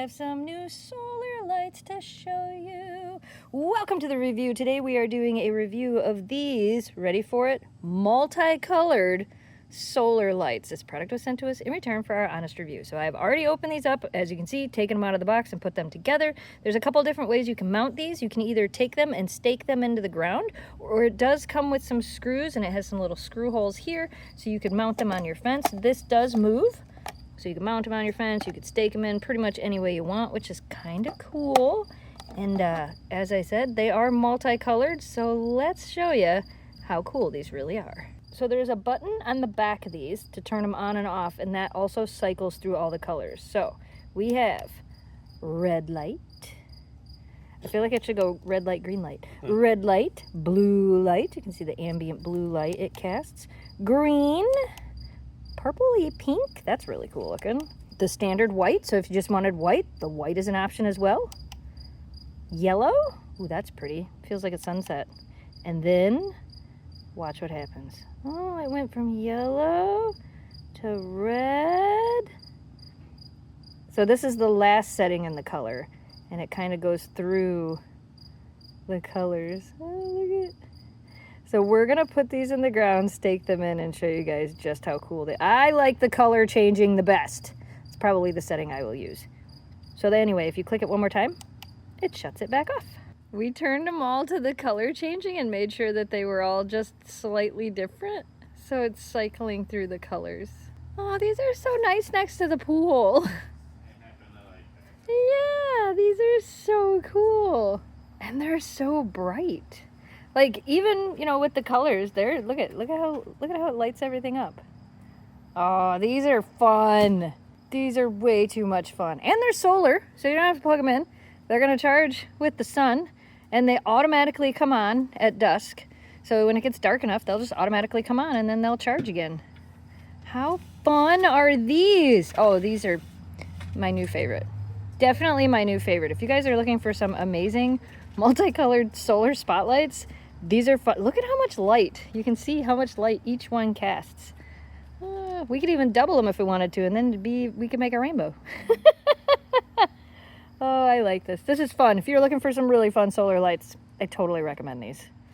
have some new solar lights to show you. Welcome to the review. Today we are doing a review of these, ready for it, multicolored solar lights. This product was sent to us in return for our honest review. So I've already opened these up, as you can see, taken them out of the box and put them together. There's a couple different ways you can mount these. You can either take them and stake them into the ground, or it does come with some screws and it has some little screw holes here, so you can mount them on your fence. This does move. So you can mount them on your fence, you could stake them in pretty much any way you want, which is kind of cool. And as I said, they are multicolored, so let's show you how cool these really are. So there's a button on the back of these to turn them on and off, and that also cycles through all the colors. So we have red light. I feel like it should go red light, green light. Red light, blue light. You can see the ambient blue light it casts. Green. Purpley pink, that's really cool looking. The standard white, so if you just wanted white, the white is an option as well. Yellow, ooh, that's pretty. Feels like a sunset. And then, watch what happens. Oh, it went from yellow to red. So this is the last setting in the color, and it kind of goes through the colors. Oh, look at it. So we're gonna put these in the ground, stake them in, and show you guys just how cool they are. I like the color changing the best. It's probably the setting I will use. So anyway, if you click it one more time, it shuts it back off. We turned them all to the color changing and made sure that they were all just slightly different. So it's cycling through the colors. Oh, these are so nice next to the pool. Yeah, these are so cool. And they're so bright. Like, even, you know, with the colors there, look at how it lights everything up. Oh, these are fun. These are way too much fun. And they're solar, so you don't have to plug them in. They're gonna charge with the sun, and they automatically come on at dusk. So when it gets dark enough, they'll just automatically come on and then they'll charge again. How fun are these? Oh, these are my new favorite. Definitely my new favorite. If you guys are looking for some amazing multicolored solar spotlights, these are fun. Look at how much light. You can see how much light each one casts. We could even double them if we wanted to, and then we could make a rainbow. Oh, I like this. This is fun. If you're looking for some really fun solar lights, I totally recommend these.